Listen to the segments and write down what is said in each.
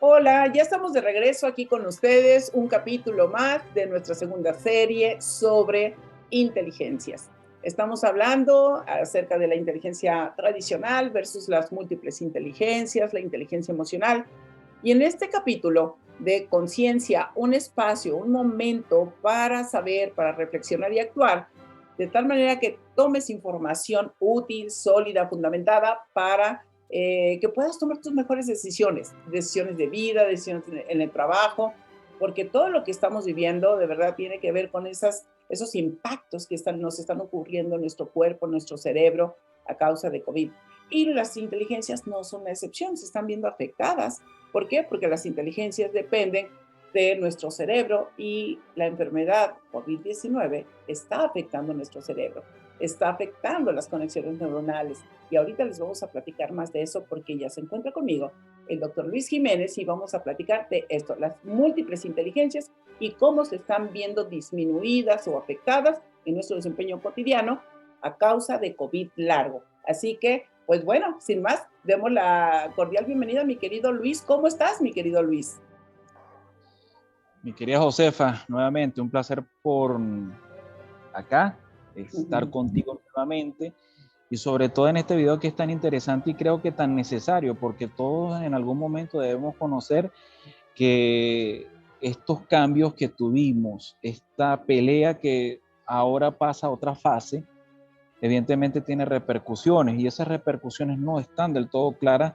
Hola, ya estamos de regreso aquí con ustedes, un capítulo más de nuestra segunda serie sobre inteligencias. Estamos hablando acerca de la inteligencia tradicional versus las múltiples inteligencias, la inteligencia emocional. Y en este capítulo de conciencia, un espacio, un momento para saber, para reflexionar y actuar, de tal manera que tomes información útil, sólida, fundamentada para que puedas tomar tus mejores decisiones, decisiones de vida, decisiones en el trabajo, porque todo lo que estamos viviendo de verdad tiene que ver con esos impactos que nos están ocurriendo en nuestro cuerpo, en nuestro cerebro a causa de COVID. Y las inteligencias no son la excepción, se están viendo afectadas. ¿Por qué? Porque las inteligencias dependen de nuestro cerebro y la enfermedad COVID-19 está afectando nuestro cerebro, está afectando las conexiones neuronales. Y ahorita les vamos a platicar más de eso porque ya se encuentra conmigo el doctor Luis Jiménez y vamos a platicar de esto, las múltiples inteligencias y cómo se están viendo disminuidas o afectadas en nuestro desempeño cotidiano a causa de COVID largo. Así que, pues bueno, sin más, demos la cordial bienvenida a mi querido Luis. ¿Cómo estás, mi querido Luis? Mi querida Josefa, nuevamente un placer por acá, estar contigo nuevamente y sobre todo en este video que es tan interesante y creo que tan necesario porque todos en algún momento debemos conocer que estos cambios que tuvimos, esta pelea que ahora pasa a otra fase, evidentemente tiene repercusiones y esas repercusiones no están del todo claras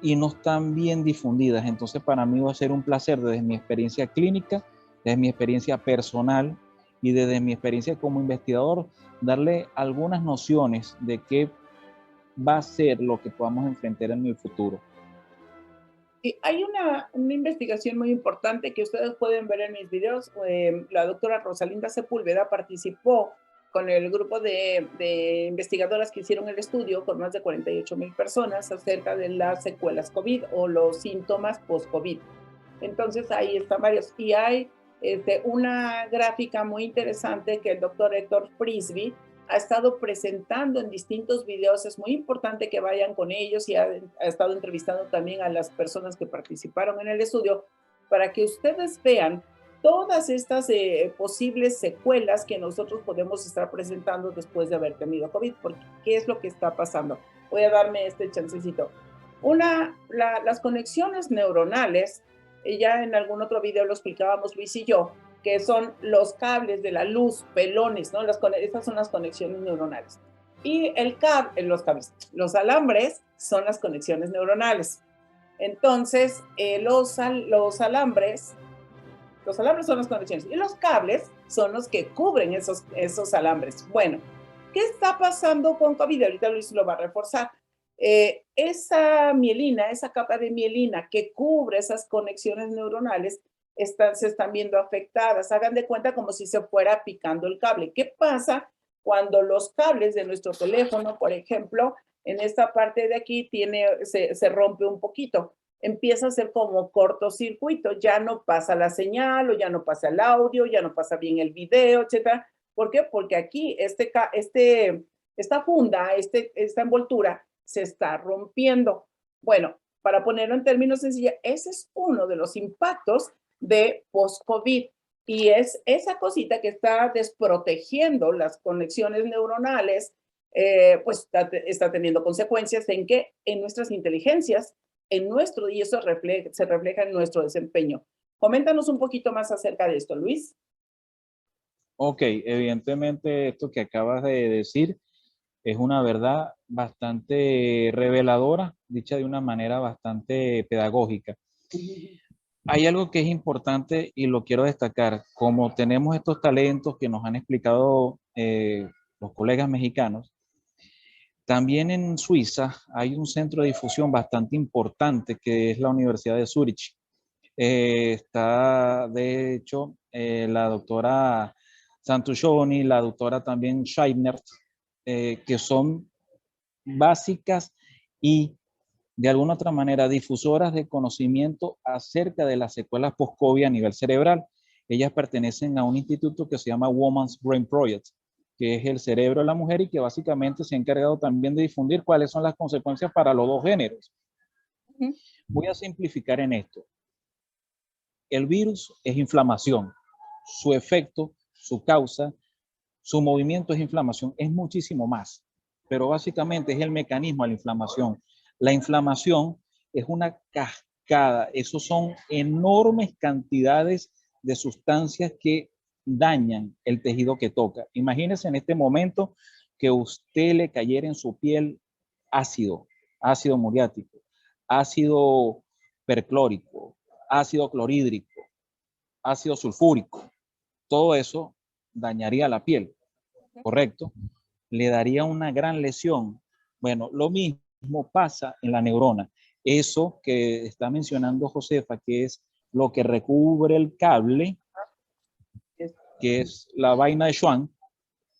y no están bien difundidas. Entonces para mí va a ser un placer desde mi experiencia clínica, desde mi experiencia personal y desde mi experiencia como investigador, darle algunas nociones de qué va a ser lo que podamos enfrentar en el futuro. Sí, hay una investigación muy importante que ustedes pueden ver en mis videos. La doctora Rosalinda Sepúlveda participó con el grupo de investigadoras que hicieron el estudio con más de 48,000 personas acerca de las secuelas COVID o los síntomas post-COVID. Entonces ahí están varios. Y hay una gráfica muy interesante que el doctor Héctor Frisby ha estado presentando en distintos videos. Es muy importante que vayan con ellos y ha estado entrevistando también a las personas que participaron en el estudio para que ustedes vean todas estas posibles secuelas que nosotros podemos estar presentando después de haber tenido COVID, porque ¿qué es lo que está pasando? Voy a darme este chancecito. Las conexiones neuronales, ya en algún otro video lo explicábamos Luis y yo, que son los cables de la luz, pelones, ¿no? Estas son las conexiones neuronales. Y los alambres son las conexiones neuronales. Entonces, los alambres son las conexiones y los cables son los que cubren esos alambres. Bueno, ¿qué está pasando con COVID? Ahorita Luis lo va a reforzar. Esa mielina, esa capa de mielina que cubre esas conexiones neuronales, se están viendo afectadas. Hagan de cuenta como si se fuera picando el cable. ¿Qué pasa cuando los cables de nuestro teléfono, por ejemplo, en esta parte de aquí se rompe un poquito? Empieza a ser como cortocircuito, ya no pasa la señal o ya no pasa el audio, ya no pasa bien el video, etcétera. ¿Por qué? Porque aquí esta funda, esta envoltura se está rompiendo. Bueno, para ponerlo en términos sencillos, ese es uno de los impactos de post-COVID y es esa cosita que está desprotegiendo las conexiones neuronales, pues está teniendo consecuencias en que en nuestras inteligencias, y eso se refleja en nuestro desempeño. Coméntanos un poquito más acerca de esto, Luis. Ok, evidentemente esto que acabas de decir es una verdad bastante reveladora, dicha de una manera bastante pedagógica. Hay algo que es importante y lo quiero destacar. Como tenemos estos talentos que nos han explicado los colegas mexicanos, también en Suiza hay un centro de difusión bastante importante que es la Universidad de Zurich. Está, de hecho, la doctora Santushoni, la doctora también Scheibner, que son básicas y de alguna otra manera difusoras de conocimiento acerca de las secuelas post-COVID a nivel cerebral. Ellas pertenecen a un instituto que se llama Women's Brain Project, que es el cerebro de la mujer y que básicamente se ha encargado también de difundir cuáles son las consecuencias para los dos géneros. Ujú. Voy a simplificar en esto. El virus es inflamación. Su efecto, su causa, su movimiento es inflamación. Es muchísimo más. Pero básicamente es el mecanismo de la inflamación. La inflamación es una cascada. Esos son enormes cantidades de sustancias que dañan el tejido que toca. Imagínese en este momento que usted le cayera en su piel ácido, ácido muriático, ácido perclórico, ácido clorhídrico, ácido sulfúrico. Todo eso dañaría la piel, ¿correcto? Le daría una gran lesión. Bueno, lo mismo pasa en la neurona. Eso que está mencionando Josefa, que es lo que recubre el cable, Es- que es la vaina de Schwann,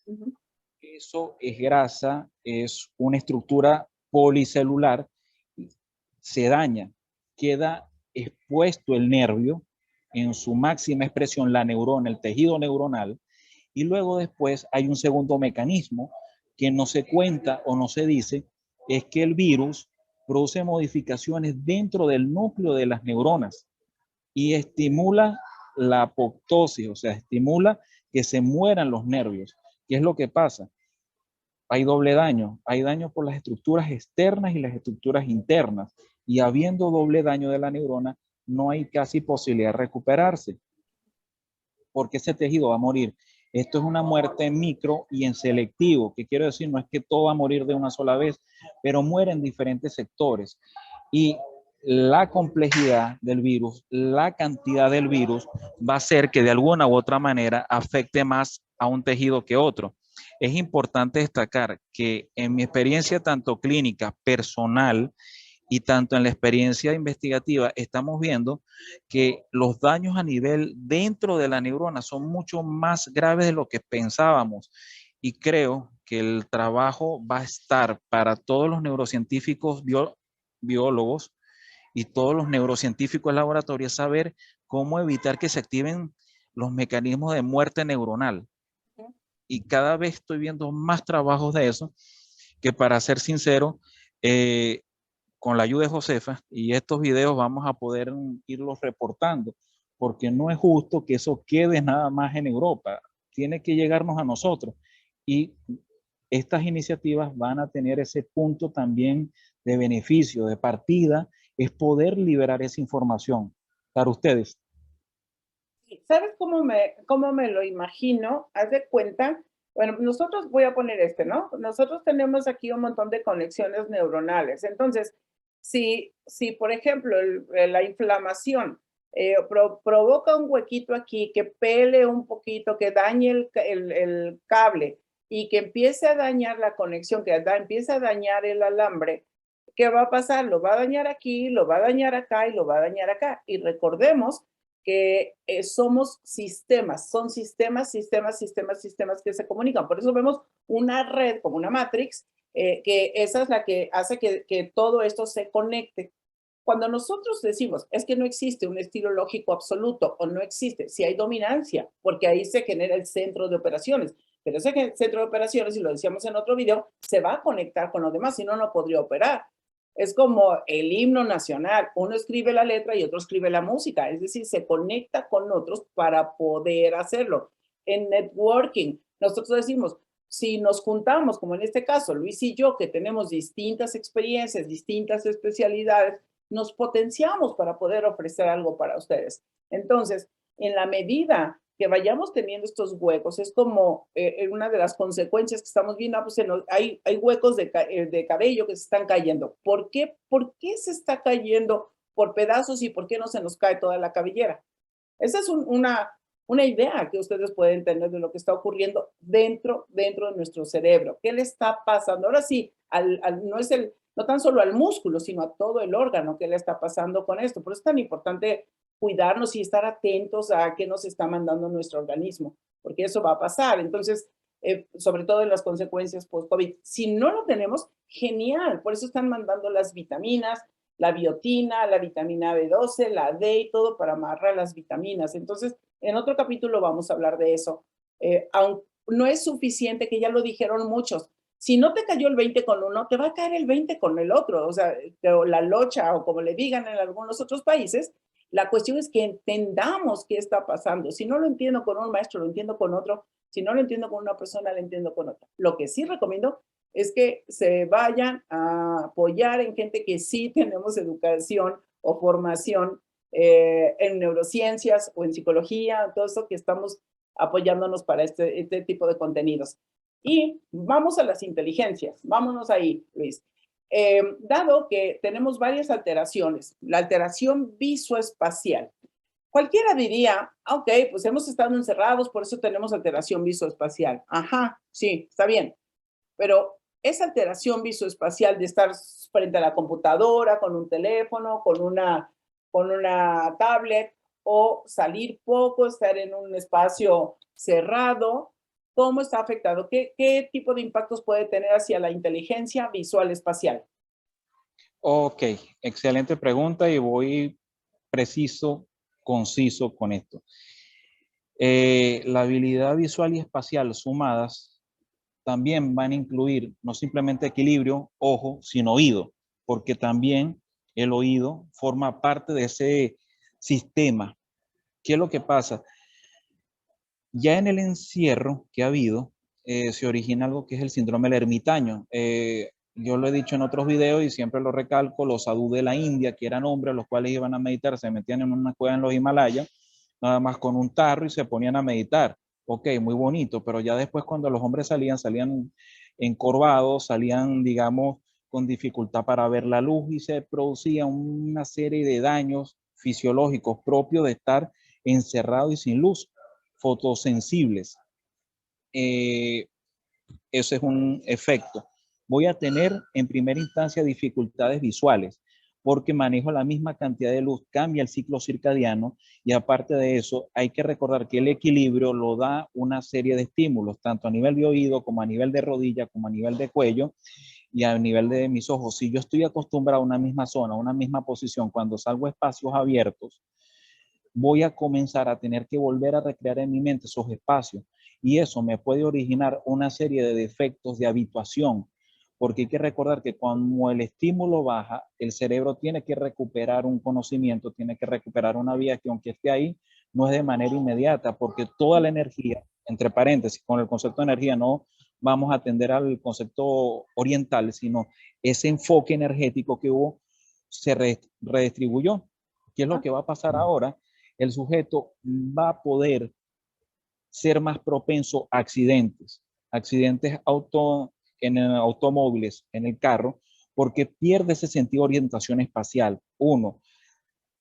ujú. eso es grasa, es una estructura policelular, se daña, queda expuesto el nervio en su máxima expresión, la neurona, el tejido neuronal, y luego después hay un segundo mecanismo que no se cuenta o no se dice, es que el virus produce modificaciones dentro del núcleo de las neuronas y estimula la apoptosis, o sea, estimula que se mueran los nervios. ¿Qué es lo que pasa? Hay daño por las estructuras externas y las estructuras internas, y habiendo doble daño de la neurona, no hay casi posibilidad de recuperarse, porque ese tejido va a morir. Esto es una muerte en micro y en selectivo. ¿Qué quiero decir? No es que todo va a morir de una sola vez, pero muere en diferentes sectores. Y la complejidad del virus, la cantidad del virus, va a hacer que de alguna u otra manera afecte más a un tejido que otro. Es importante destacar que en mi experiencia tanto clínica, personal, y tanto en la experiencia investigativa estamos viendo que los daños a nivel dentro de la neurona son mucho más graves de lo que pensábamos. Y creo que el trabajo va a estar para todos los neurocientíficos biólogos y todos los neurocientíficos laboratorios saber cómo evitar que se activen los mecanismos de muerte neuronal. Y cada vez estoy viendo más trabajos de eso, que para ser sincero, con la ayuda de Josefa y estos videos vamos a poder irlos reportando, porque no es justo que eso quede nada más en Europa, tiene que llegarnos a nosotros. Y estas iniciativas van a tener ese punto también de beneficio, de partida, es poder liberar esa información para ustedes. ¿Sabes cómo me lo imagino? Haz de cuenta, bueno, nosotros voy a poner ¿no? Nosotros tenemos aquí un montón de conexiones neuronales. Entonces, si por ejemplo, la inflamación provoca un huequito aquí que pele un poquito, que dañe el cable y que empiece a dañar la conexión, empiece a dañar el alambre, ¿qué va a pasar? Lo va a dañar aquí, lo va a dañar acá y lo va a dañar acá. Y recordemos que somos sistemas, son sistemas que se comunican. Por eso vemos una red como una matrix, que esa es la que hace que todo esto se conecte. Cuando nosotros decimos, es que no existe un estilo lógico absoluto o no existe, si hay dominancia, porque ahí se genera el centro de operaciones, pero ese centro de operaciones, y lo decíamos en otro video, se va a conectar con los demás, si no, no podría operar. Es como el himno nacional, uno escribe la letra y otro escribe la música, es decir, se conecta con otros para poder hacerlo. En networking, nosotros decimos, si nos juntamos, como en este caso, Luis y yo, que tenemos distintas experiencias, distintas especialidades, nos potenciamos para poder ofrecer algo para ustedes. Entonces, en la medida que vayamos teniendo estos huecos, es como una de las consecuencias que estamos viendo, pues hay huecos de cabello que se están cayendo. ¿Por qué? ¿Por qué se está cayendo por pedazos y por qué no se nos cae toda la cabellera? Esa es una idea que ustedes pueden tener de lo que está ocurriendo dentro de nuestro cerebro. ¿Qué le está pasando? Ahora sí, no tan solo al músculo, sino a todo el órgano, ¿qué le está pasando con esto? Por eso es tan importante cuidarnos y estar atentos a qué nos está mandando nuestro organismo, porque eso va a pasar. Entonces, sobre todo en las consecuencias post-COVID. Si no lo tenemos, genial. Por eso están mandando las vitaminas, la biotina, la vitamina B12, la D y todo para amarrar las vitaminas. Entonces, en otro capítulo vamos a hablar de eso. Aunque no es suficiente, que ya lo dijeron muchos, Si no te cayó el 20 con uno, te va a caer el 20 con el otro, o sea, la locha o como le digan en algunos otros países. La cuestión es que entendamos qué está pasando. Si no lo entiendo con un maestro, lo entiendo con otro. Si no lo entiendo con una persona, lo entiendo con otra. Lo que sí recomiendo es que se vayan a apoyar en gente que sí tenemos educación o formación en neurociencias o en psicología, todo eso que estamos apoyándonos para este tipo de contenidos. Y vamos a las inteligencias, vámonos ahí, Luis. Dado que tenemos varias alteraciones, la alteración visoespacial, cualquiera diría, ok, pues hemos estado encerrados, por eso tenemos alteración visoespacial. Ajá, sí, está bien, pero esa alteración visoespacial de estar frente a la computadora, con un teléfono, con una tablet, o salir poco, estar en un espacio cerrado, ¿cómo está afectado? ¿Qué tipo de impactos puede tener hacia la inteligencia visual espacial? Ok, excelente pregunta y voy preciso, conciso con esto. La habilidad visual y espacial sumadas también van a incluir no simplemente equilibrio, ojo, sino oído, porque también el oído forma parte de ese sistema. ¿Qué es lo que pasa? Ya en el encierro que ha habido, se origina algo que es el síndrome del ermitaño. Yo lo he dicho en otros videos y siempre lo recalco, los sadhus de la India, que eran hombres, los cuales iban a meditar, se metían en una cueva en los Himalayas, nada más con un tarro y se ponían a meditar. Ok, muy bonito, pero ya después cuando los hombres salían encorvados, salían, digamos, con dificultad para ver la luz y se producía una serie de daños fisiológicos propios de estar encerrado y sin luz, fotosensibles. Eh, Ese es un efecto. Voy a tener en primera instancia dificultades visuales porque manejo la misma cantidad de luz, cambia el ciclo circadiano y aparte de eso hay que recordar que el equilibrio lo da una serie de estímulos, tanto a nivel de oído como a nivel de rodilla, como a nivel de cuello y a nivel de mis ojos. Si yo estoy acostumbrado a una misma zona, a una misma posición, cuando salgo a espacios abiertos, voy a comenzar a tener que volver a recrear en mi mente esos espacios y eso me puede originar una serie de defectos de habituación, porque hay que recordar que cuando el estímulo baja, el cerebro tiene que recuperar un conocimiento, tiene que recuperar una vía que aunque esté ahí, no es de manera inmediata, porque toda la energía, entre paréntesis, con el concepto de energía no vamos a atender al concepto oriental, sino ese enfoque energético que hubo se redistribuyó. ¿Qué es lo que va a pasar ahora? El sujeto va a poder ser más propenso a accidentes, accidentes en automóviles, en el carro, porque pierde ese sentido de orientación espacial. Uno,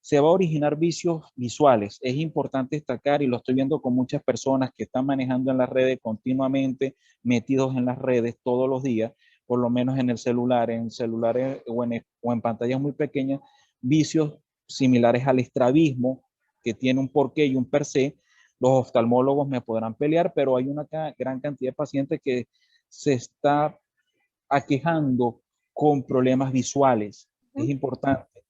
se va a originar vicios visuales. Es importante destacar, y lo estoy viendo con muchas personas que están manejando en las redes continuamente, metidos en las redes todos los días, por lo menos en el celular, en celulares o en pantallas muy pequeñas, vicios similares al estrabismo, que tiene un porqué y un per se. Los oftalmólogos me podrán pelear, pero hay una gran cantidad de pacientes que se está aquejando con problemas visuales. Es importante.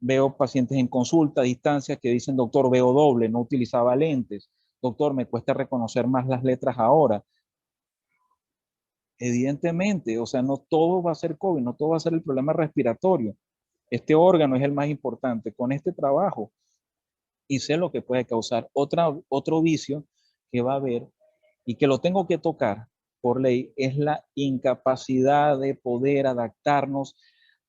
Veo pacientes en consulta a distancia que dicen, doctor, veo doble, no utilizaba lentes. Doctor, me cuesta reconocer más las letras ahora. Evidentemente, o sea, no todo va a ser COVID, no todo va a ser el problema respiratorio. Este órgano es el más importante. Con este trabajo y sé lo que puede causar. Otro vicio que va a haber y que lo tengo que tocar por ley es la incapacidad de poder adaptarnos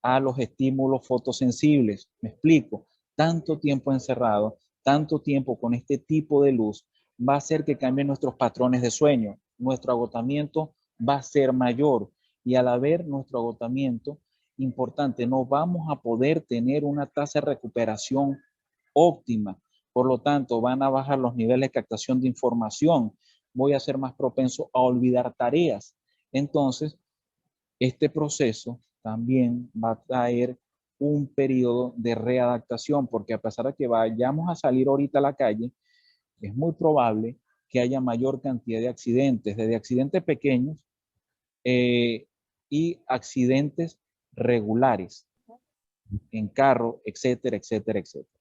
a los estímulos fotosensibles. Me explico, tanto tiempo encerrado, tanto tiempo con este tipo de luz va a hacer que cambien nuestros patrones de sueño. Nuestro agotamiento va a ser mayor y al haber nuestro agotamiento importante, no vamos a poder tener una tasa de recuperación óptima. Por lo tanto, van a bajar los niveles de captación de información. Voy a ser más propenso a olvidar tareas. Entonces, este proceso también va a traer un periodo de readaptación, porque a pesar de que vayamos a salir ahorita a la calle, es muy probable que haya mayor cantidad de accidentes, desde accidentes pequeños y accidentes regulares en carro, etcétera, etcétera, etcétera.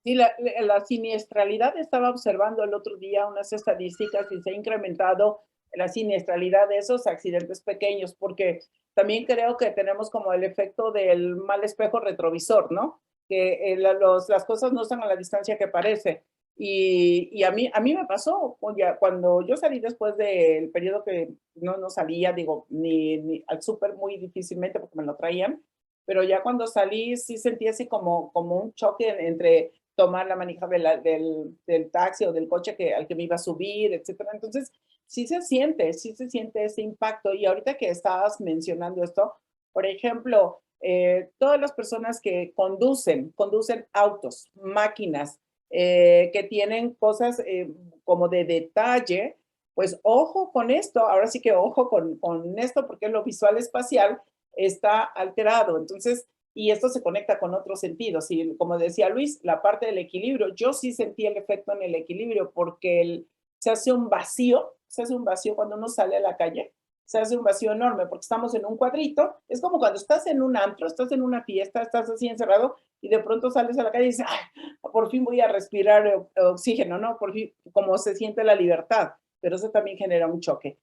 Sí, la siniestralidad estaba observando el otro día unas estadísticas y se ha incrementado la siniestralidad de esos accidentes pequeños, porque también creo que tenemos como el efecto del mal espejo retrovisor, ¿no? Que las cosas no están a la distancia que parece. Y a mí me pasó, cuando yo salí después del periodo que no salía, digo, ni al súper muy difícilmente porque me lo traían, pero ya cuando salí sí sentí así como un choque entre tomar la manija del taxi o del coche al que me iba a subir, etcétera. Entonces, sí se siente ese impacto. Y ahorita que estabas mencionando esto, por ejemplo, todas las personas que conducen autos, máquinas, que tienen cosas como de detalle, pues ojo con esto, ahora sí que ojo con esto, porque lo visual espacial está alterado. Entonces, y esto se conecta con otros sentidos. Y como decía Luis, la parte del equilibrio, yo sí sentí el efecto en el equilibrio, porque se hace un vacío cuando uno sale a la calle, se hace un vacío enorme, porque estamos en un cuadrito. Es como cuando estás en un antro, estás en una fiesta, estás así encerrado, y de pronto sales a la calle y dices, ay, por fin voy a respirar oxígeno, ¿no? Por fin, como se siente la libertad, pero eso también genera un choque.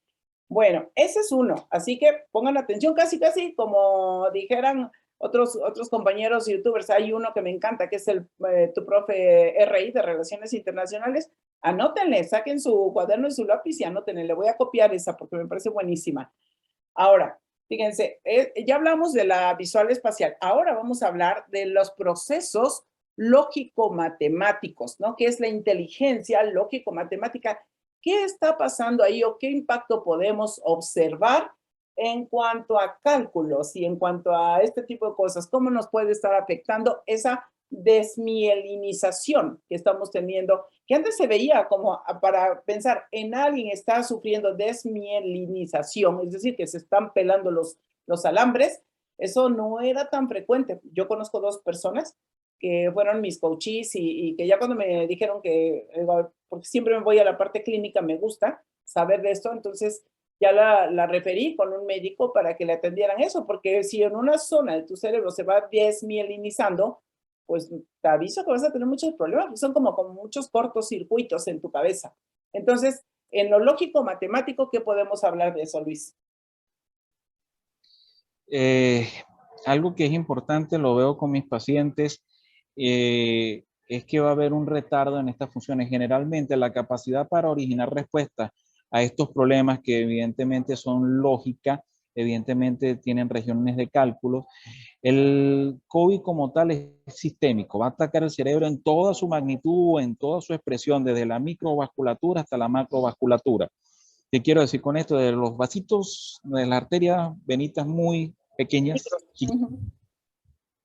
Bueno, ese es uno, así que pongan atención, casi como dijeran otros compañeros youtubers. Hay uno que me encanta, que es tu profe RI de Relaciones Internacionales. Anótenle, saquen su cuaderno y su lápiz y anótenle. Le voy a copiar esa porque me parece buenísima. Ahora, fíjense, ya hablamos de la visual espacial. Ahora vamos a hablar de los procesos lógico-matemáticos, ¿no? ¿Qué es la inteligencia lógico-matemática? ¿Qué está pasando ahí o qué impacto podemos observar en cuanto a cálculos y en cuanto a este tipo de cosas? ¿Cómo nos puede estar afectando esa desmielinización que estamos teniendo, que antes se veía como para pensar en alguien está sufriendo desmielinización, es decir, que se están pelando los alambres? Eso no era tan frecuente. Yo conozco dos personas que fueron mis coaches y que ya cuando me dijeron que, porque siempre me voy a la parte clínica, me gusta saber de esto, entonces ya la referí con un médico para que le atendieran eso, porque si en una zona de tu cerebro se va desmielinizando, pues te aviso que vas a tener muchos problemas, son como muchos cortocircuitos en tu cabeza. Entonces, en lo lógico matemático, ¿qué podemos hablar de eso, Luis? Algo que es importante, lo veo con mis pacientes, es que va a haber un retardo en estas funciones. Generalmente la capacidad para originar respuestas a estos problemas, que evidentemente son lógica, evidentemente tienen regiones de cálculo. El COVID como tal es sistémico, va a atacar el cerebro en toda su magnitud, en toda su expresión, desde la microvasculatura hasta la macrovasculatura. ¿Qué quiero decir con esto? De los vasitos de las arterias venitas muy pequeñas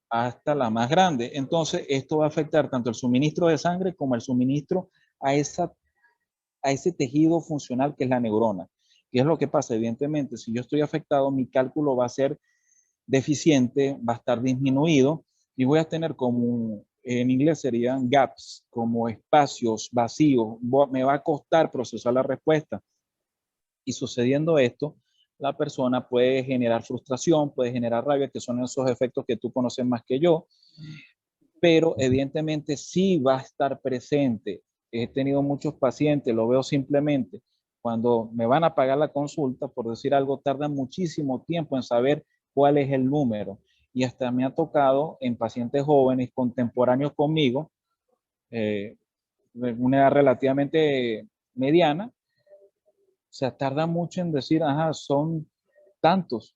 hasta la más grande. Entonces, esto va a afectar tanto el suministro de sangre como el suministro a ese tejido funcional que es la neurona. ¿Qué es lo que pasa? Evidentemente, si yo estoy afectado, mi cálculo va a ser deficiente, va a estar disminuido y voy a tener, como en inglés serían gaps, como espacios vacíos. Me va a costar procesar la respuesta. Y sucediendo esto, la persona puede generar frustración, puede generar rabia, que son esos efectos que tú conoces más que yo, pero evidentemente sí va a estar presente. He tenido muchos pacientes, lo veo simplemente, cuando me van a pagar la consulta, por decir algo, tardan muchísimo tiempo en saber cuál es el número. Y hasta me ha tocado en pacientes jóvenes, contemporáneos conmigo, una edad relativamente mediana, o sea, tarda mucho en decir, ajá, son tantos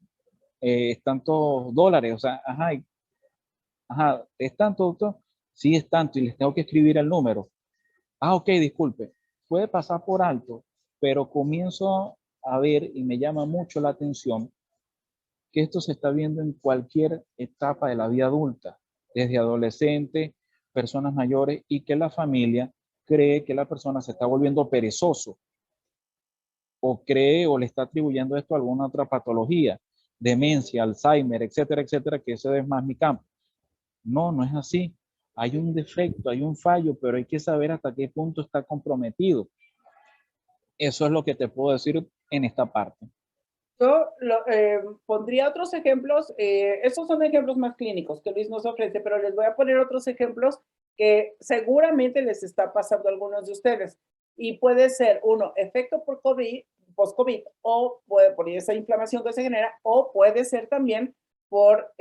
dólares, o sea, ajá, ¿es tanto, doctor? Sí, es tanto, y les tengo que escribir el número. Ah, ok, disculpe, puede pasar por alto, pero comienzo a ver y me llama mucho la atención que esto se está viendo en cualquier etapa de la vida adulta, desde adolescente, personas mayores, y que la familia cree que la persona se está volviendo perezoso, o cree o le está atribuyendo esto a alguna otra patología, demencia, Alzheimer, etcétera, etcétera, que ese es más mi campo. No, no es así. Hay un defecto, hay un fallo, pero hay que saber hasta qué punto está comprometido. Eso es lo que te puedo decir en esta parte. Yo pondría otros ejemplos, estos son ejemplos más clínicos que Luis nos ofrece, pero les voy a poner otros ejemplos que seguramente les está pasando a algunos de ustedes. Y puede ser, uno, efecto por COVID, post-COVID, o puede por esa inflamación que se genera, o puede ser también por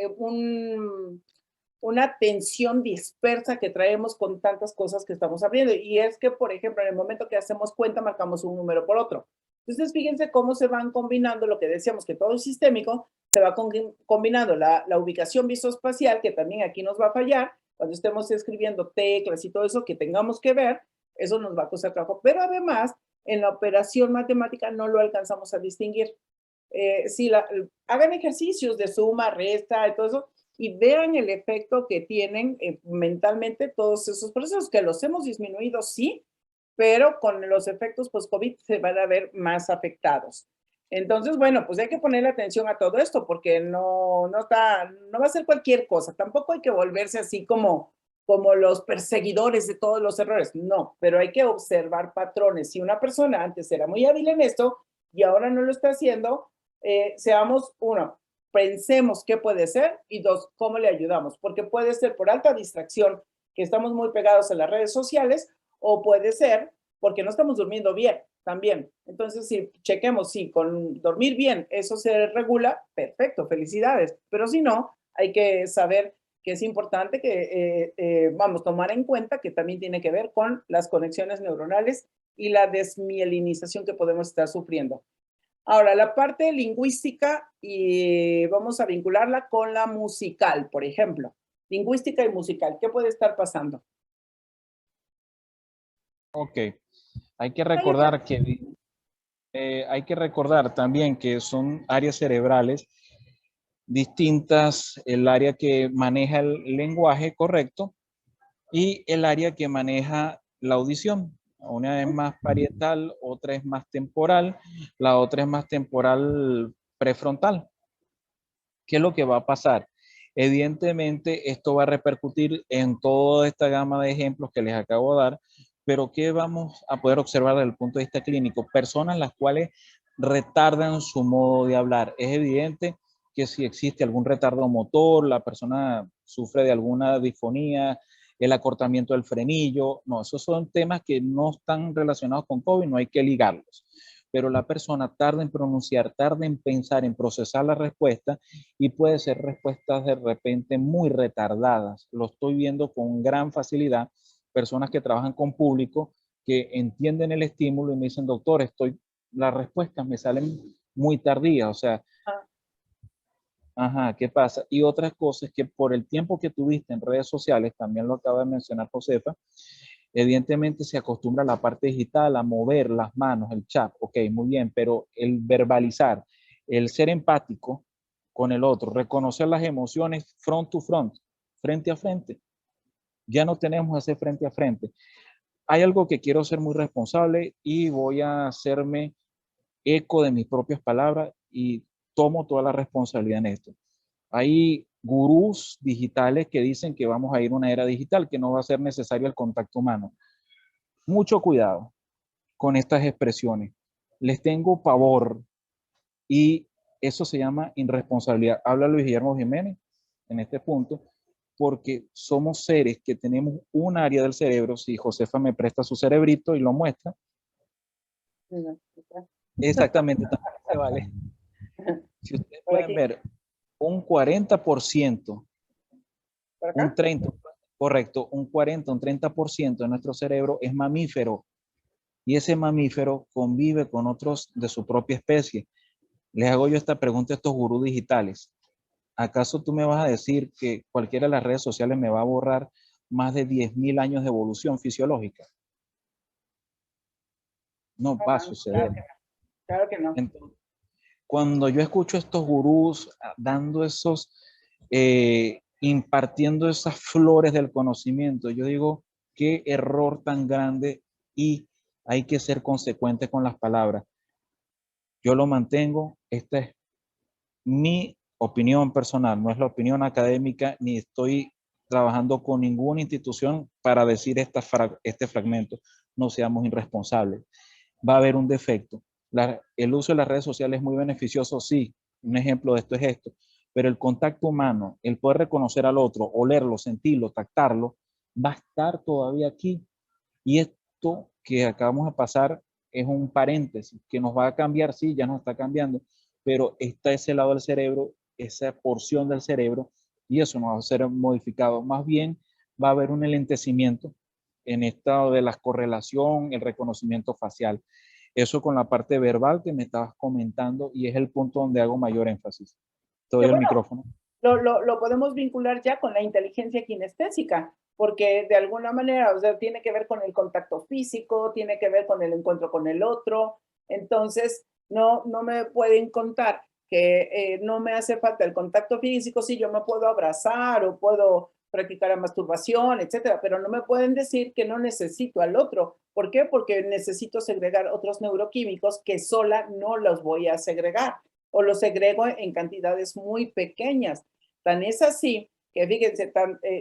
una tensión dispersa que traemos con tantas cosas que estamos abriendo. Y es que, por ejemplo, en el momento que hacemos cuenta, marcamos un número por otro. Entonces, fíjense cómo se van combinando lo que decíamos, que todo es sistémico, se va combinando la ubicación visoespacial, que también aquí nos va a fallar, cuando estemos escribiendo teclas y todo eso que tengamos que ver, eso nos va a costar trabajo. Pero además, en la operación matemática no lo alcanzamos a distinguir. Si hagan ejercicios de suma, resta y todo eso, y vean el efecto que tienen mentalmente todos esos procesos, que los hemos disminuido, sí, pero con los efectos post-COVID se van a ver más afectados. Entonces, bueno, pues hay que ponerle atención a todo esto porque no va a ser cualquier cosa. Tampoco hay que volverse así como los perseguidores de todos los errores. No, pero hay que observar patrones. Si una persona antes era muy hábil en esto y ahora no lo está haciendo, seamos, uno, pensemos qué puede ser y dos, cómo le ayudamos. Porque puede ser por alta distracción, que estamos muy pegados a las redes sociales, o puede ser porque no estamos durmiendo bien también. Entonces, si chequemos si con dormir bien eso se regula, perfecto, felicidades. Pero si no, hay que saber que es importante que vamos a tomar en cuenta que también tiene que ver con las conexiones neuronales y la desmielinización que podemos estar sufriendo. Ahora, la parte lingüística, y vamos a vincularla con la musical, por ejemplo. Lingüística y musical, ¿qué puede estar pasando? Ok, hay que recordar que hay que recordar también que son áreas cerebrales distintas, el área que maneja el lenguaje correcto y el área que maneja la audición. Una es más parietal, otra es más temporal, la otra es más temporal prefrontal. ¿Qué es lo que va a pasar? Evidentemente, esto va a repercutir en toda esta gama de ejemplos que les acabo de dar, pero ¿qué vamos a poder observar desde el punto de vista clínico? Personas las cuales retardan su modo de hablar. Es evidente que si existe algún retardo motor, la persona sufre de alguna disfonía, el acortamiento del frenillo, no, esos son temas que no están relacionados con COVID, no hay que ligarlos. Pero la persona tarda en pronunciar, tarda en pensar, en procesar la respuesta y puede ser respuestas de repente muy retardadas. Lo estoy viendo con gran facilidad. Personas que trabajan con público que entienden el estímulo y me dicen, doctor, las respuestas me salen muy tardías, o sea, ajá, ¿qué pasa? Y otra cosa es que por el tiempo que tuviste en redes sociales, también lo acaba de mencionar Josefa, evidentemente se acostumbra a la parte digital, a mover las manos, el chat, ok, muy bien, pero el verbalizar, el ser empático con el otro, reconocer las emociones front to front, frente a frente, ya no tenemos ese frente a frente. Hay algo que quiero ser muy responsable y voy a hacerme eco de mis propias palabras y tomo toda la responsabilidad en esto. Hay gurús digitales que dicen que vamos a ir a una era digital, que no va a ser necesario el contacto humano. Mucho cuidado con estas expresiones. Les tengo pavor y eso se llama irresponsabilidad. Habla Luis Guillermo Jiménez en este punto, porque somos seres que tenemos un área del cerebro. Si Josefa me presta su cerebrito y lo muestra, exactamente, también se vale. Si ustedes pueden ver, un 40%, un 30%, correcto, un 40, un 30% de nuestro cerebro es mamífero y ese mamífero convive con otros de su propia especie. Les hago yo esta pregunta a estos gurús digitales. ¿Acaso tú me vas a decir que cualquiera de las redes sociales me va a borrar más de 10.000 años de evolución fisiológica? No va a suceder. Claro que no. Entonces, cuando yo escucho a estos gurús dando impartiendo esas flores del conocimiento, yo digo, qué error tan grande y hay que ser consecuente con las palabras. Yo lo mantengo, esta es mi opinión personal, no es la opinión académica, ni estoy trabajando con ninguna institución para decir este fragmento. No seamos irresponsables. Va a haber un defecto. El uso de las redes sociales es muy beneficioso, sí. Un ejemplo de esto es esto. Pero el contacto humano, el poder reconocer al otro, olerlo, sentirlo, tactarlo, va a estar todavía aquí. Y esto que acabamos de pasar es un paréntesis que nos va a cambiar, sí, ya nos está cambiando, pero está ese lado del cerebro, esa porción del cerebro, y eso no va a ser modificado. Más bien va a haber un enlentecimiento en estado de la correlación, el reconocimiento facial. Eso con la parte verbal que me estabas comentando y es el punto donde hago mayor énfasis. Te doy Que el bueno, micrófono. lo podemos vincular ya con la inteligencia kinestésica, porque de alguna manera, o sea, tiene que ver con el contacto físico, tiene que ver con el encuentro con el otro. Entonces, no me pueden contar que no me hace falta el contacto físico, sí, yo me puedo abrazar o puedo practicar la masturbación, etcétera, pero no me pueden decir que no necesito al otro. ¿Por qué? Porque necesito segregar otros neuroquímicos que sola no los voy a segregar o los segrego en cantidades muy pequeñas. Tan es así que fíjense,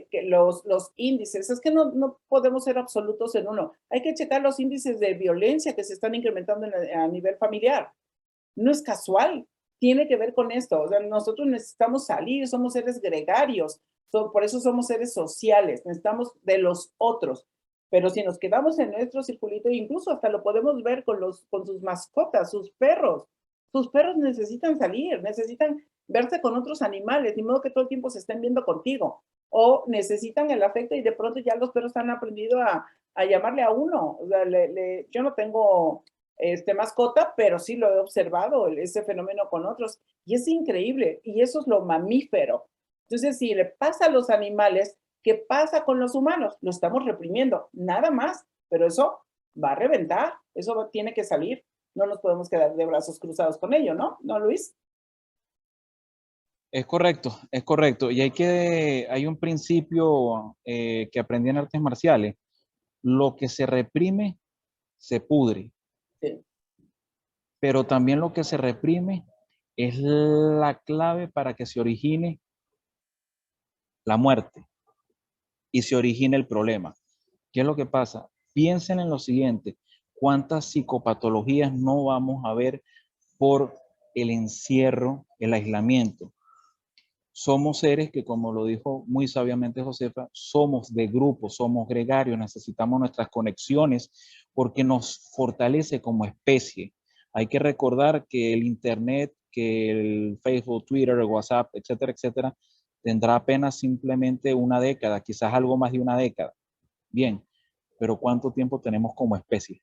que los índices, es que no podemos ser absolutos en uno. Hay que checar los índices de violencia que se están incrementando a nivel familiar. No es casual, tiene que ver con esto. O sea, nosotros necesitamos salir, somos seres gregarios, por eso somos seres sociales, necesitamos de los otros. Pero si nos quedamos en nuestro circulito, incluso hasta lo podemos ver con sus mascotas, sus perros. Sus perros necesitan salir, necesitan verse con otros animales, ni modo que todo el tiempo se estén viendo contigo. O necesitan el afecto y de pronto ya los perros han aprendido a llamarle a uno. O sea, yo no tengo mascota, pero sí lo he observado, ese fenómeno con otros. Y es increíble. Y eso es lo mamífero. Entonces, si le pasa a los animales, ¿qué pasa con los humanos? Lo estamos reprimiendo, nada más. Pero eso va a reventar, eso tiene que salir. No nos podemos quedar de brazos cruzados con ello, ¿no? ¿No, Luis? Es correcto, es correcto. Y hay un principio que aprendí en artes marciales. Lo que se reprime, se pudre. Sí. Pero también lo que se reprime es la clave para que se origine la muerte y se origine el problema. ¿Qué es lo que pasa? Piensen en lo siguiente, ¿cuántas psicopatologías no vamos a ver por el encierro, el aislamiento? Somos seres que, como lo dijo muy sabiamente Josefa, somos de grupo, somos gregarios, necesitamos nuestras conexiones porque nos fortalece como especie. Hay que recordar que el Internet, que el Facebook, Twitter, el WhatsApp, etcétera, etcétera, tendrá apenas simplemente una década, quizás algo más de una década. Bien, pero ¿cuánto tiempo tenemos como especie?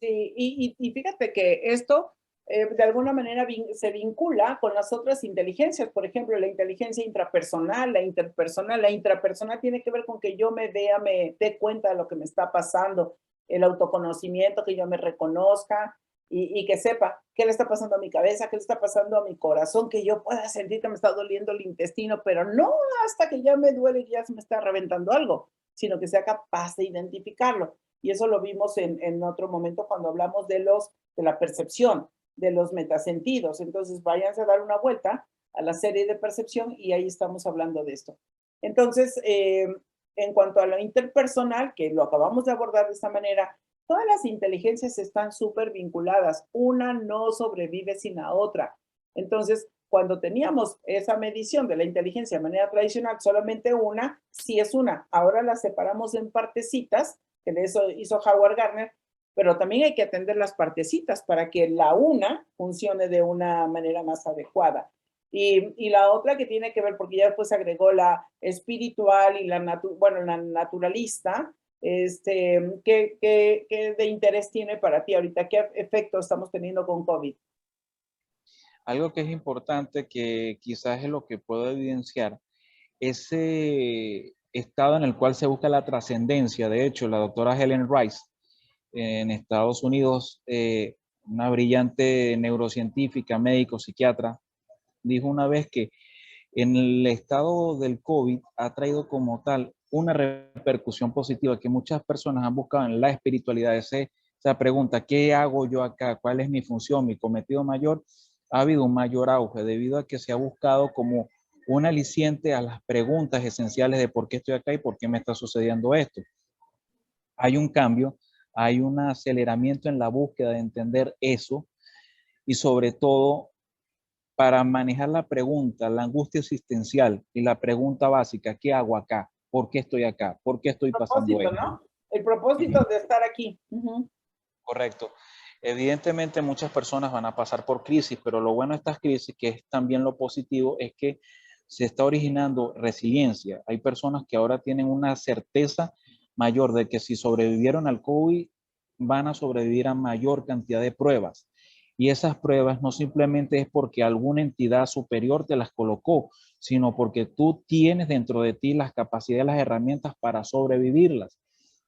Sí, y fíjate que esto de alguna manera se vincula con las otras inteligencias, por ejemplo, la inteligencia intrapersonal, la interpersonal. La intrapersonal tiene que ver con que yo me vea, me dé cuenta de lo que me está pasando, el autoconocimiento, que yo me reconozca y que sepa qué le está pasando a mi cabeza, qué le está pasando a mi corazón, que yo pueda sentir que me está doliendo el intestino, pero no hasta que ya me duele y ya se me está reventando algo, sino que sea capaz de identificarlo. Y eso lo vimos en otro momento cuando hablamos de la percepción, de los metasentidos. Entonces, váyanse a dar una vuelta a la serie de percepción y ahí estamos hablando de esto. Entonces, en cuanto a lo interpersonal, que lo acabamos de abordar de esta manera, todas las inteligencias están súper vinculadas. Una no sobrevive sin la otra. Entonces, cuando teníamos esa medición de la inteligencia de manera tradicional, solamente una, sí es una. Ahora la separamos en partecitas, que de eso hizo Howard Gardner, pero también hay que atender las partecitas para que la una funcione de una manera más adecuada. Y la otra que tiene que ver, porque ya después agregó la espiritual y la naturalista, ¿qué de interés tiene para ti ahorita? ¿Qué efecto estamos teniendo con COVID? Algo que es importante, que quizás es lo que puedo evidenciar, ese estado en el cual se busca la trascendencia. De hecho, la doctora Helen Rice en Estados Unidos, una brillante neurocientífica, médico, psiquiatra, dijo una vez que en el estado del COVID ha traído como tal una repercusión positiva que muchas personas han buscado en la espiritualidad. Esa pregunta, ¿qué hago yo acá? ¿Cuál es mi función, mi cometido mayor? Ha habido un mayor auge debido a que se ha buscado como un aliciente a las preguntas esenciales de por qué estoy acá y por qué me está sucediendo esto. Hay un cambio, hay un aceleramiento en la búsqueda de entender eso y sobre todo para manejar la pregunta, la angustia existencial y la pregunta básica, ¿qué hago acá? ¿Por qué estoy acá? ¿Por qué estoy pasando Propósito, esto? ¿no? El propósito de estar aquí. Correcto. Evidentemente muchas personas van a pasar por crisis, pero lo bueno de estas crisis, que es también lo positivo, es que se está originando resiliencia. Hay personas que ahora tienen una certeza mayor de que si sobrevivieron al COVID, van a sobrevivir a mayor cantidad de pruebas. Y esas pruebas no simplemente es porque alguna entidad superior te las colocó, sino porque tú tienes dentro de ti las capacidades, las herramientas para sobrevivirlas.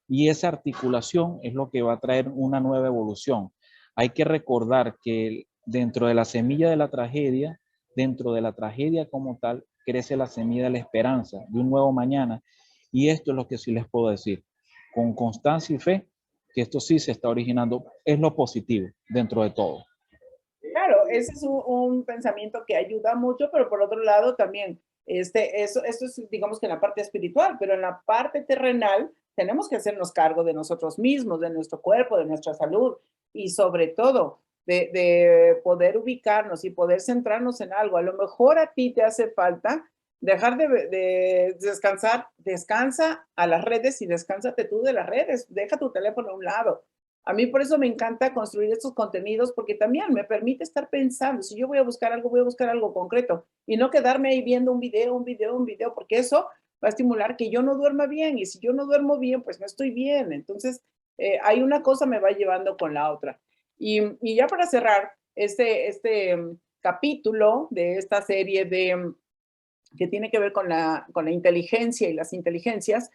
Y esa articulación es lo que va a traer una nueva evolución. Hay que recordar que dentro de la semilla de la tragedia, dentro de la tragedia como tal, crece la semilla de la esperanza, de un nuevo mañana. Y esto es lo que sí les puedo decir, con constancia y fe, que esto sí se está originando, es lo positivo dentro de todo. Claro, ese es un pensamiento que ayuda mucho, pero por otro lado también, esto es, digamos que en la parte espiritual, pero en la parte terrenal tenemos que hacernos cargo de nosotros mismos, de nuestro cuerpo, de nuestra salud y sobre todo de poder ubicarnos y poder centrarnos en algo. A lo mejor a ti te hace falta dejar de descansar, descansa a las redes y descánsate tú de las redes, deja tu teléfono a un lado. A mí por eso me encanta construir estos contenidos porque también me permite estar pensando, si yo voy a buscar algo concreto y no quedarme ahí viendo un video, porque eso va a estimular que yo no duerma bien y si yo no duermo bien, pues no estoy bien. Entonces, hay una cosa me va llevando con la otra. Y ya para cerrar capítulo de esta serie que tiene que ver con la inteligencia y las inteligencias,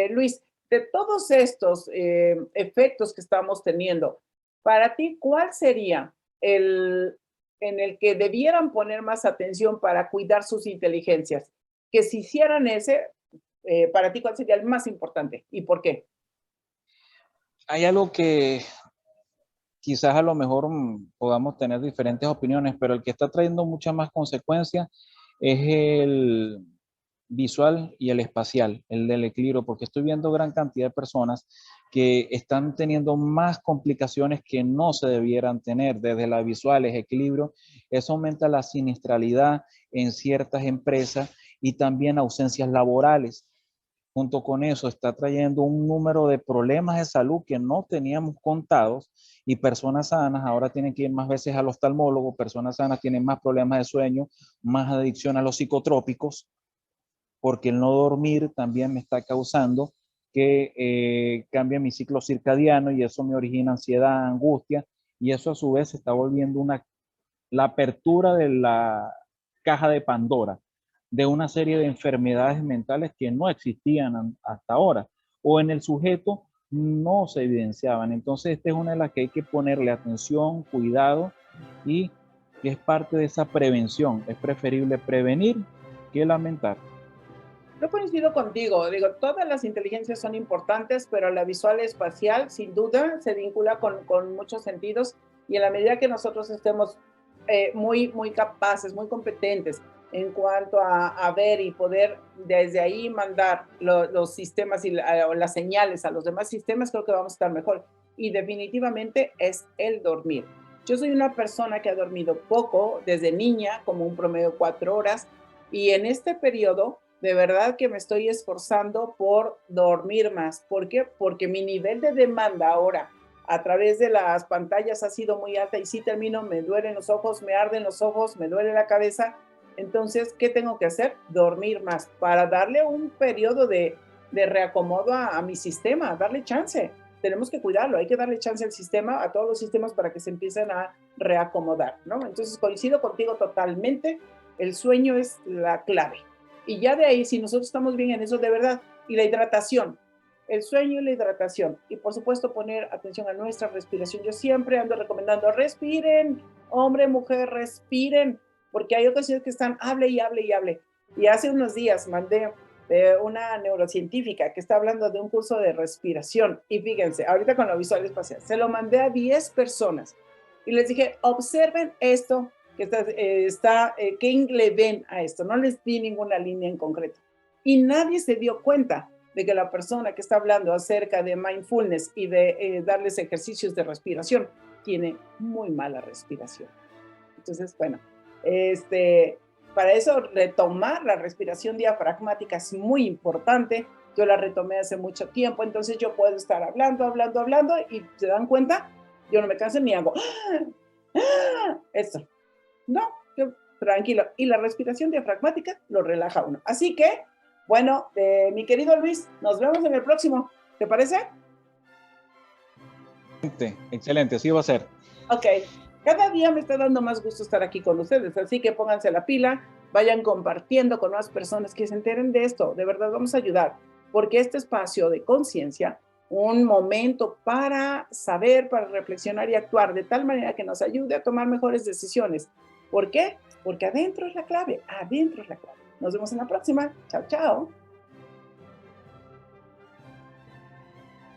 Luis, de todos estos efectos que estamos teniendo, para ti, ¿cuál sería el en el que debieran poner más atención para cuidar sus inteligencias? Que si hicieran ese, para ti, ¿cuál sería el más importante y por qué? Hay algo que quizás a lo mejor podamos tener diferentes opiniones, pero el que está trayendo muchas más consecuencias es el visual y el espacial, el del equilibrio, porque estoy viendo gran cantidad de personas que están teniendo más complicaciones que no se debieran tener, desde la visual, el equilibrio. Eso aumenta la siniestralidad en ciertas empresas y también ausencias laborales. Junto con eso está trayendo un número de problemas de salud que no teníamos contados y personas sanas ahora tienen que ir más veces al oftalmólogo, personas sanas tienen más problemas de sueño, más adicción a los psicotrópicos, porque el no dormir también me está causando que cambie mi ciclo circadiano y eso me origina ansiedad, angustia y eso a su vez se está volviendo la apertura de la caja de Pandora de una serie de enfermedades mentales que no existían hasta ahora o en el sujeto no se evidenciaban. Entonces, esta es una de las que hay que ponerle atención, cuidado y que es parte de esa prevención. Es preferible prevenir que lamentar. Yo coincido contigo, digo, todas las inteligencias son importantes, pero la visual espacial sin duda se vincula con muchos sentidos y en la medida que nosotros estemos muy capaces, muy competentes en cuanto a ver y poder desde ahí mandar los sistemas y las señales a los demás sistemas, creo que vamos a estar mejor. Y definitivamente es el dormir. Yo soy una persona que ha dormido poco desde niña, como un promedio de 4 horas, y en este periodo de verdad que me estoy esforzando por dormir más. ¿Por qué? Porque mi nivel de demanda ahora a través de las pantallas ha sido muy alta y si termino, me duelen los ojos, me arden los ojos, me duele la cabeza. Entonces, ¿qué tengo que hacer? Dormir más para darle un periodo de reacomodo a mi sistema, darle chance. Tenemos que cuidarlo, hay que darle chance al sistema, a todos los sistemas para que se empiecen a reacomodar, ¿no? Entonces, coincido contigo totalmente, el sueño es la clave. Y ya de ahí, si nosotros estamos bien en eso de verdad, y la hidratación, el sueño y la hidratación, y por supuesto poner atención a nuestra respiración. Yo siempre ando recomendando, respiren, hombre, mujer, respiren, porque hay ocasiones que están, hable y hable y hable. Y hace unos días mandé una neurocientífica que está hablando de un curso de respiración, y fíjense, ahorita con lo visual espacial, se lo mandé a 10 personas, y les dije, observen esto, ¿qué le ven a esto? No les di ninguna línea en concreto. Y nadie se dio cuenta de que la persona que está hablando acerca de mindfulness y de darles ejercicios de respiración tiene muy mala respiración. Entonces, bueno, para eso retomar la respiración diafragmática es muy importante yo la retomé hace mucho tiempo, entonces yo puedo estar hablando, y ¿se dan cuenta? Yo no me canso ni hago eso. No, yo tranquilo. Y la respiración diafragmática lo relaja a uno. Así que, bueno, mi querido Luis, nos vemos en el próximo. ¿Te parece? Excelente, así va a ser. Ok. Cada día me está dando más gusto estar aquí con ustedes, así que pónganse la pila, vayan compartiendo con más personas que se enteren de esto. De verdad, vamos a ayudar, porque este espacio de conciencia, un momento para saber, para reflexionar y actuar de tal manera que nos ayude a tomar mejores decisiones. ¿Por qué? Porque adentro es la clave, adentro es la clave. Nos vemos en la próxima. Chao, chao.